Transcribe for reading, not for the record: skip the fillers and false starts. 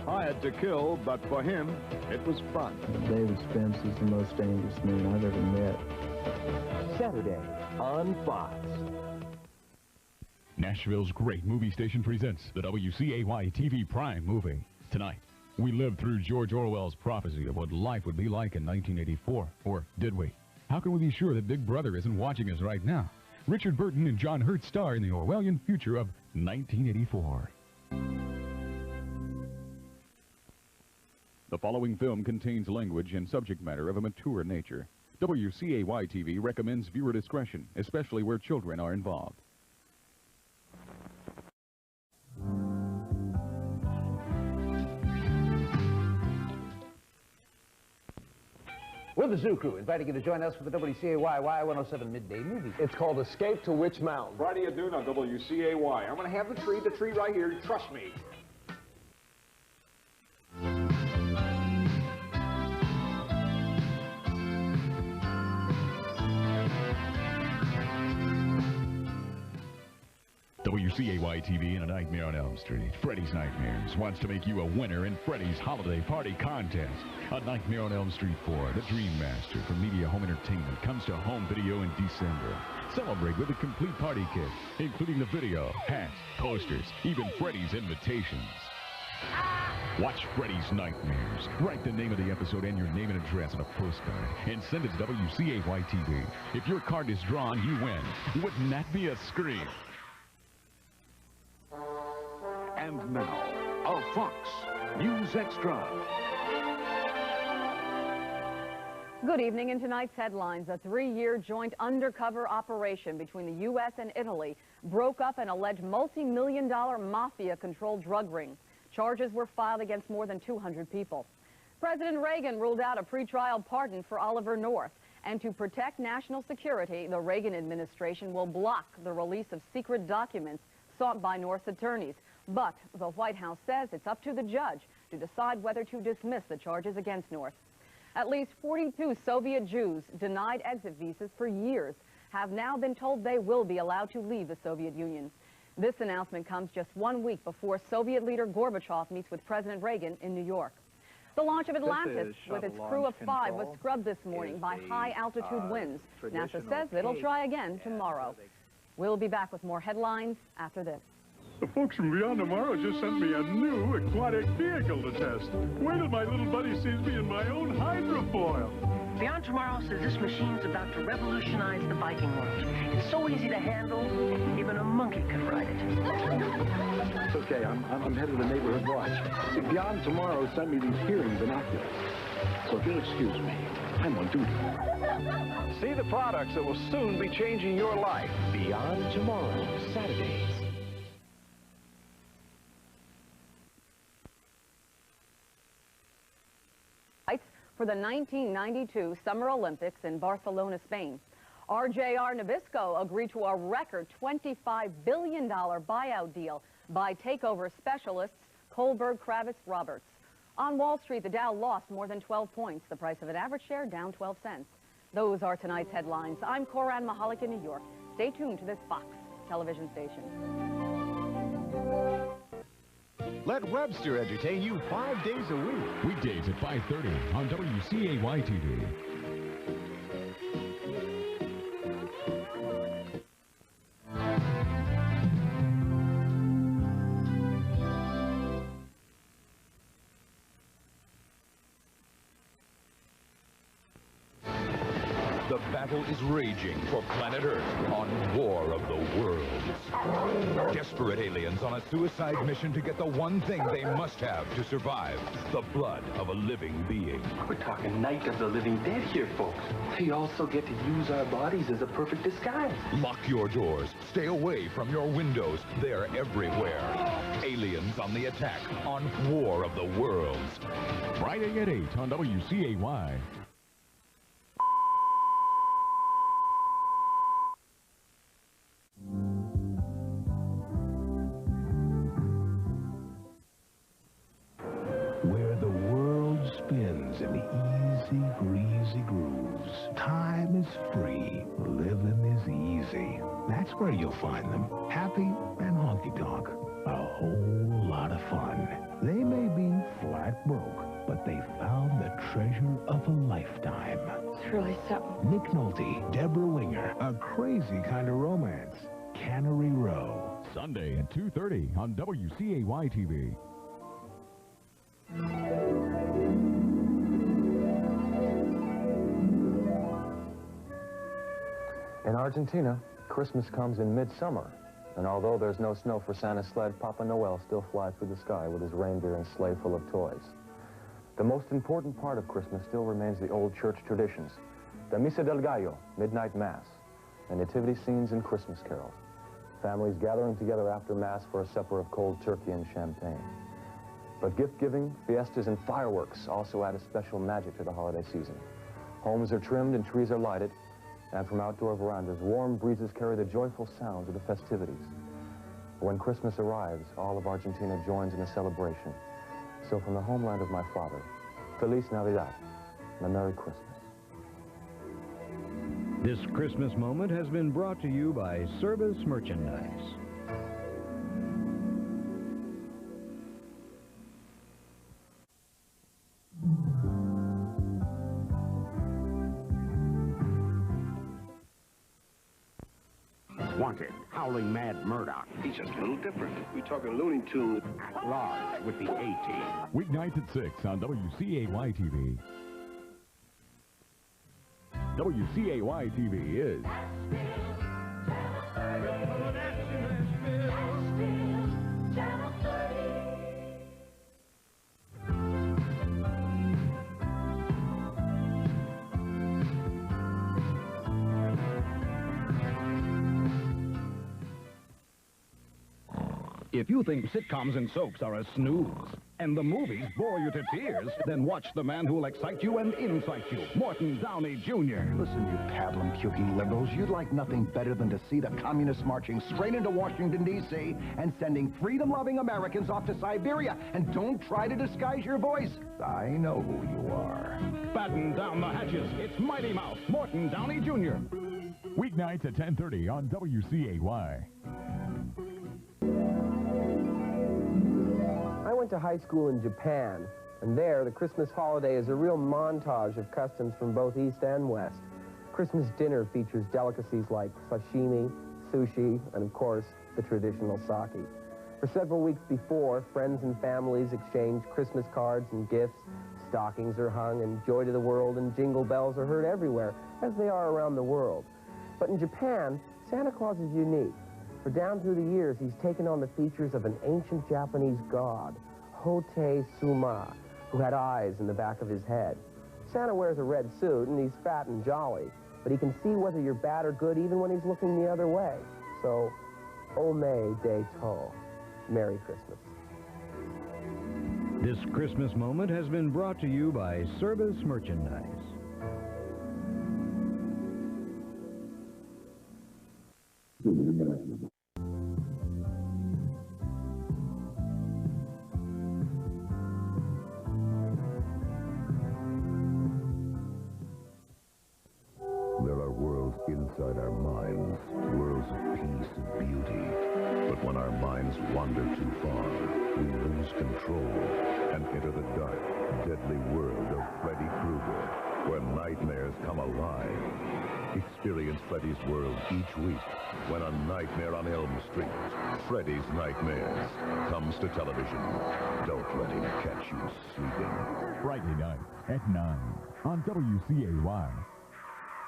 hired to kill, but for him, it was fun. David Spence is the most dangerous man I've ever met. Saturday on Fox. Nashville's great movie station presents the WCAY TV Prime movie. Tonight, we lived through George Orwell's prophecy of what life would be like in 1984. Or did we? How can we be sure that Big Brother isn't watching us right now? Richard Burton and John Hurt star in the Orwellian future of 1984. The following film contains language and subject matter of a mature nature. WCAY TV recommends viewer discretion, especially where children are involved. We're the Zoo Crew, inviting you to join us for the WCAY Y107 Midday Movie. It's called Escape to Witch Mountain. Friday at noon on WCAY. I'm going to have the tree right here. Trust me. WCAY TV and A Nightmare on Elm Street. Freddy's Nightmares wants to make you a winner in Freddy's Holiday Party Contest. A Nightmare on Elm Street 4, the Dream Master from Media Home Entertainment, comes to home video in December. Celebrate with a complete party kit, including the video, hats, posters, even Freddy's invitations. Watch Freddy's Nightmares. Write the name of the episode and your name and address on a postcard and send it to WCAY TV. If your card is drawn, you win. Wouldn't that be a scream? And now, a Fox News Extra. Good evening. In tonight's headlines, a 3-year joint undercover operation between the U.S. and Italy broke up an alleged multi-million-dollar mafia-controlled drug ring. Charges were filed against more than 200 people. President Reagan ruled out a pretrial pardon for Oliver North. And to protect national security, the Reagan administration will block the release of secret documents sought by North's attorneys. But the White House says it's up to the judge to decide whether to dismiss the charges against North. At least 42 Soviet Jews denied exit visas for years have now been told they will be allowed to leave the Soviet Union. This announcement comes just 1 week before Soviet leader Gorbachev meets with President Reagan in New York. The launch of Atlantis with its crew of 5 was scrubbed this morning by high-altitude winds. NASA says it'll try again tomorrow. We'll be back with more headlines after this. The folks from Beyond Tomorrow just sent me a new aquatic vehicle to test. Wait till my little buddy sees me in my own hydrofoil. Beyond Tomorrow says this machine's about to revolutionize the biking world. It's so easy to handle, even a monkey could ride it. It's okay, I'm headed to the neighborhood watch. Beyond Tomorrow sent me these hearing binoculars. So if you'll excuse me, I'm on duty. See the products that will soon be changing your life. Beyond Tomorrow, Saturdays. For the 1992 Summer Olympics in Barcelona, Spain. RJR Nabisco agreed to a record $25 billion buyout deal by takeover specialists Kohlberg Kravis Roberts. On Wall Street, the Dow lost more than 12 points. The price of an average share down 12 cents. Those are tonight's headlines. I'm Coran Mahalik in New York. Stay tuned to this Fox television station. Let Webster entertain you 5 days a week. Weekdays at 5:30 on WCAY TV. The battle is raging for planet Earth on War of the Worlds. Desperate aliens on a suicide mission to get the one thing they must have to survive, the blood of a living being. We're talking Night of the Living Dead here, folks. They also get to use our bodies as a perfect disguise. Lock your doors. Stay away from your windows. They're everywhere. Aliens on the attack on War of the Worlds. Friday at 8 on WCAY. Where the world spins in easy, breezy grooves. Time is free. Living is easy. That's where you'll find them. Happy and honky-tonk. A whole lot of fun. They may be a lifetime. It's really something. Nick Nolte, Deborah Winger, a crazy kind of romance. Cannery Row. Sunday at 2:30 on WCAY TV. In Argentina, Christmas comes in midsummer. And although there's no snow for Santa's sled, Papa Noel still flies through the sky with his reindeer and sleigh full of toys. The most important part of Christmas still remains the old church traditions. The Misa del Gallo, midnight mass, and nativity scenes and Christmas carols. Families gathering together after mass for a supper of cold turkey and champagne. But gift-giving, fiestas, and fireworks also add a special magic to the holiday season. Homes are trimmed and trees are lighted, and from outdoor verandas, warm breezes carry the joyful sounds of the festivities. When Christmas arrives, all of Argentina joins in the celebration. So from the homeland of my father, Feliz Navidad, and a Merry Christmas. This Christmas moment has been brought to you by Service Merchandise. Wanted, Howling Mad Murdoch. He's just a little different. We're talking Looney Tunes. Large with the A-Team. Weeknights at 6 on WCAY TV. WCAY TV is... If you think sitcoms and soaps are a snooze, and the movies bore you to tears, then watch the man who will excite you and incite you, Morton Downey Jr. Listen, you pablum-puking liberals, you'd like nothing better than to see the communists marching straight into Washington, D.C. and sending freedom-loving Americans off to Siberia. And don't try to disguise your voice. I know who you are. Batten down the hatches. It's Mighty Mouse, Morton Downey Jr. Weeknights at 10:30 on WCAY. I went to high school in Japan, and there the Christmas holiday is a real montage of customs from both East and West. Christmas dinner features delicacies like sashimi, sushi, and of course, the traditional sake. For several weeks before, friends and families exchange Christmas cards and gifts, stockings are hung, and joy to the world and jingle bells are heard everywhere, as they are around the world. But in Japan, Santa Claus is unique. For down through the years, he's taken on the features of an ancient Japanese god, Hote-suma, who had eyes in the back of his head. Santa wears a red suit, and he's fat and jolly, but he can see whether you're bad or good even when he's looking the other way. So, Ome de to. Merry Christmas. This Christmas moment has been brought to you by Service Merchandise. There are worlds inside our minds, worlds of peace and beauty. But when our minds wander too far, we lose control and enter the dark, deadly world of Freddy Krueger, where nightmares come alive. Experience Freddy's World each week when A Nightmare on Elm Street, Freddy's Nightmares, comes to television. Don't let him catch you sleeping. Friday night at 9 on WCAY.